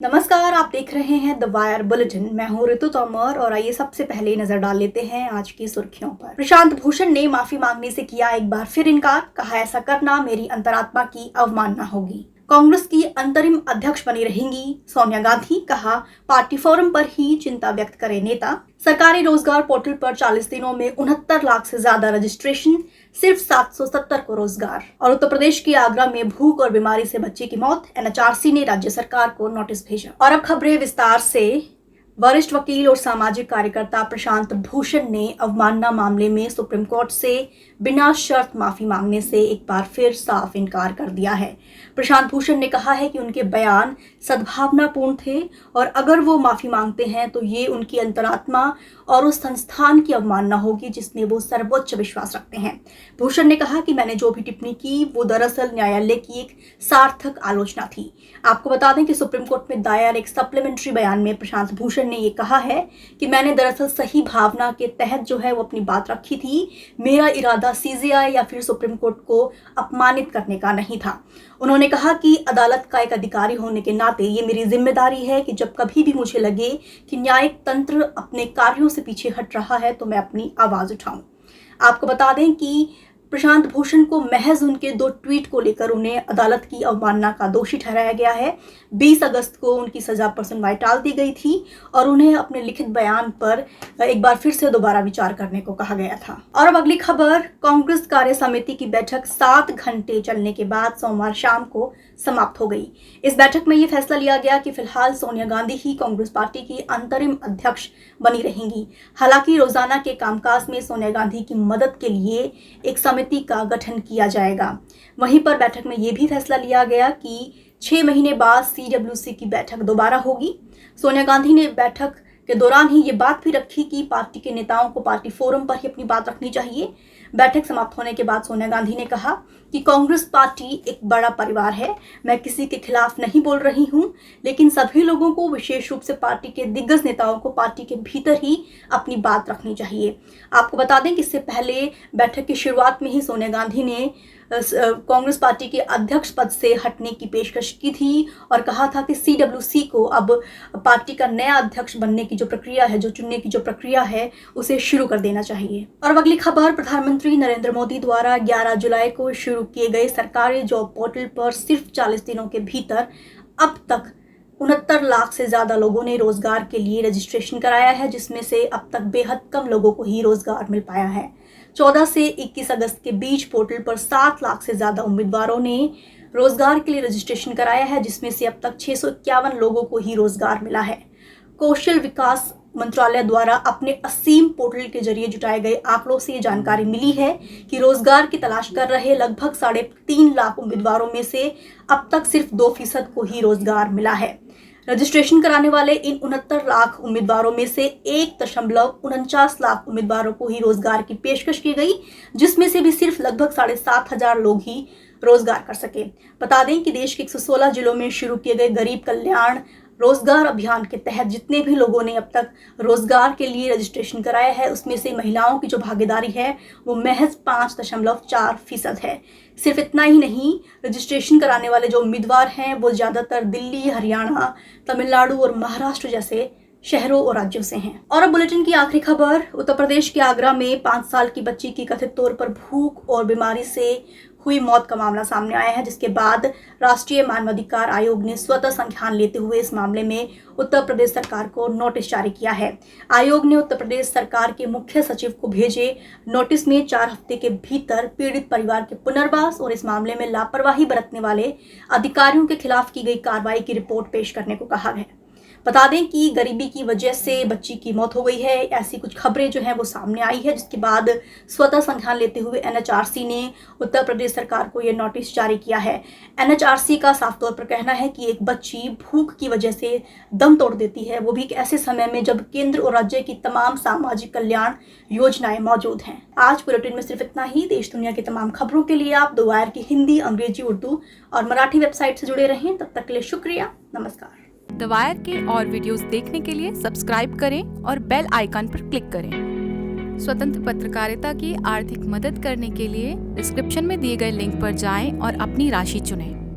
नमस्कार, आप देख रहे हैं द वायर बुलेटिन। मैं हूं ऋतु तोमर और आइए सबसे पहले नजर डाल लेते हैं आज की सुर्खियों पर। प्रशांत भूषण ने माफी मांगने से किया एक बार फिर इनकार। कहा, ऐसा करना मेरी अंतरात्मा की अवमानना होगी। कांग्रेस की अंतरिम अध्यक्ष बनी रहेंगी सोनिया गांधी। कहा, पार्टी फोरम पर ही चिंता व्यक्त करे नेता। सरकारी रोजगार पोर्टल पर 40 दिनों में 69 लाख से ज्यादा रजिस्ट्रेशन, सिर्फ 770 को रोजगार। और उत्तर प्रदेश के आगरा में भूख और बीमारी से बच्चे की मौत। एनएचआरसी ने राज्य सरकार को नोटिस भेजा। और अब खबरें विस्तार से। वरिष्ठ वकील और सामाजिक कार्यकर्ता प्रशांत भूषण ने अवमानना मामले में सुप्रीम कोर्ट से बिना शर्त माफी मांगने से एक बार फिर साफ इनकार कर दिया है। प्रशांत भूषण ने कहा है कि उनके बयान सद्भावनापूर्ण थे और अगर वो माफी मांगते हैं तो ये उनकी अंतरात्मा और उस संस्थान की अवमानना होगी जिसमें वो सर्वोच्च विश्वास रखते हैं। भूषण ने कहा कि मैंने जो भी टिप्पणी की वो दरअसल न्यायालय की एक सार्थक आलोचना थी। आपको बता दें कि सुप्रीम कोर्ट में दायर एक सप्लीमेंट्री बयान में प्रशांत भूषण ने ये कहा है कि मैंने दरअसल सही भावना के तहत जो है वो अपनी बात रखी थी। मेरा इरादा सीजेआई या फिर सुप्रीम कोर्ट को अपमानित करने का नहीं था। उन्होंने कहा कि अदालत का एक अधिकारी होने के नाते ये मेरी जिम्मेदारी है कि जब कभी भी मुझे लगे कि न्यायिक तंत्र अपने कार्यों से पीछे हट रहा है तो मैं अपनी आवाज उठाऊं। आपको बता दें कि प्रशांत भूषण को महज उनके 2 ट्वीट को लेकर उन्हें अदालत की अवमानना का दोषी ठहराया गया है। 20 अगस्त को उनकी सजा पर सुनवाई टाल दी गई थी और उन्हें अपने लिखित बयान पर एक बार फिर से दोबारा विचार करने को कहा गया था। और अब अगली खबर। कांग्रेस कार्य समिति की बैठक 7 घंटे चलने के बाद सोमवार शाम को समाप्त हो गई। इस बैठक में ये फैसला लिया गया कि फिलहाल सोनिया गांधी ही कांग्रेस पार्टी की अंतरिम अध्यक्ष बनी रहेंगी। हालांकि रोजाना के कामकाज में सोनिया गांधी की मदद के लिए एक समिति का गठन किया जाएगा। वहीं पर बैठक में यह भी फैसला लिया गया कि 6 महीने बाद सीडब्ल्यूसी की बैठक दोबारा होगी। सोनिया गांधी ने बैठक के दौरान ही ये बात भी रखी कि पार्टी के नेताओं को पार्टी फोरम पर ही अपनी बात रखनी चाहिए। बैठक समाप्त होने के बाद सोनिया गांधी ने कहा कि कांग्रेस पार्टी एक बड़ा परिवार है। मैं किसी के खिलाफ नहीं बोल रही हूं, लेकिन सभी लोगों को, विशेष रूप से पार्टी के दिग्गज नेताओं को पार्टी के भीतर ही अपनी बात रखनी चाहिए। आपको बता दें कि इससे पहले बैठक की शुरुआत में ही सोनिया गांधी ने कांग्रेस पार्टी के अध्यक्ष पद से हटने की पेशकश की थी और कहा था कि सीडब्ल्यूसी को अब पार्टी का नया अध्यक्ष बनने की जो प्रक्रिया है, जो चुनने की जो प्रक्रिया है, उसे शुरू कर देना चाहिए। और अब अगली खबर। प्रधानमंत्री नरेंद्र मोदी द्वारा 11 जुलाई को शुरू किए गए सरकारी जॉब पोर्टल पर सिर्फ 40 दिनों के भीतर अब तक 69 लाख से ज्यादा लोगों ने रोजगार के लिए रजिस्ट्रेशन कराया है, जिसमें से अब तक बेहद कम लोगों को ही रोजगार मिल पाया है। 14 से 21 अगस्त के बीच पोर्टल पर 7 लाख से ज्यादा उम्मीदवारों ने रोजगार के लिए रजिस्ट्रेशन कराया है, जिसमें से अब तक 651 लोगों को ही रोजगार मिला है। कौशल विकास मंत्रालय द्वारा अपने असीम पोर्टल के जरिए जुटाए गए आंकड़ों से ये जानकारी मिली है कि रोजगार की तलाश कर रहे लगभग 3.5 लाख उम्मीदवारों में से अब तक सिर्फ 2% को ही रोजगार मिला है। रजिस्ट्रेशन कराने वाले इन 69 लाख उम्मीदवारों में से 1.49 लाख उम्मीदवारों को ही रोजगार की पेशकश की गई, जिसमें से भी सिर्फ लगभग 7,500 लोग ही रोजगार कर सके। बता दें कि देश के 116 जिलों में शुरू किए गए गरीब कल्याण रोजगार अभियान के तहत जितने भी लोगों ने अब तक रोजगार के लिए रजिस्ट्रेशन कराया है, उसमें से महिलाओं की जो भागीदारी है वो महज 5.4% है। सिर्फ इतना ही नहीं, रजिस्ट्रेशन कराने वाले जो उम्मीदवार हैं वो ज्यादातर दिल्ली, हरियाणा, तमिलनाडु और महाराष्ट्र जैसे शहरों और राज्यों से हैं। और अब बुलेटिन की आखिरी खबर। उत्तर प्रदेश के आगरा में 5 साल की बच्ची की कथित तौर पर भूख और बीमारी से हुई मौत का मामला सामने आया है, जिसके बाद राष्ट्रीय मानवाधिकार आयोग ने स्वतः संज्ञान लेते हुए इस मामले में उत्तर प्रदेश सरकार को नोटिस जारी किया है। आयोग ने उत्तर प्रदेश सरकार के मुख्य सचिव को भेजे नोटिस में 4 हफ्ते के भीतर पीड़ित परिवार के पुनर्वास और इस मामले में लापरवाही बरतने वाले अधिकारियों के खिलाफ की गई कार्रवाई की रिपोर्ट पेश करने को कहा है। बता दें कि गरीबी की वजह से बच्ची की मौत हो गई है, ऐसी कुछ खबरें जो हैं वो सामने आई है, जिसके बाद स्वतः संज्ञान लेते हुए एनएचआरसी ने उत्तर प्रदेश सरकार को यह नोटिस जारी किया है। एनएचआरसी का साफ तौर पर कहना है कि एक बच्ची भूख की वजह से दम तोड़ देती है, वो भी एक ऐसे समय में जब केंद्र और राज्य की तमाम सामाजिक कल्याण योजनाएं मौजूद हैं। आज बुलेटिन में सिर्फ इतना ही। देश दुनिया की तमाम खबरों के लिए आप द वायर की हिंदी, अंग्रेजी, उर्दू और मराठी वेबसाइट से जुड़े रहें। तब तक के लिए शुक्रिया, नमस्कार। द वायर के और वीडियोस देखने के लिए सब्सक्राइब करें और बेल आइकन पर क्लिक करें। स्वतंत्र पत्रकारिता की आर्थिक मदद करने के लिए डिस्क्रिप्शन में दिए गए लिंक पर जाएं और अपनी राशि चुनें।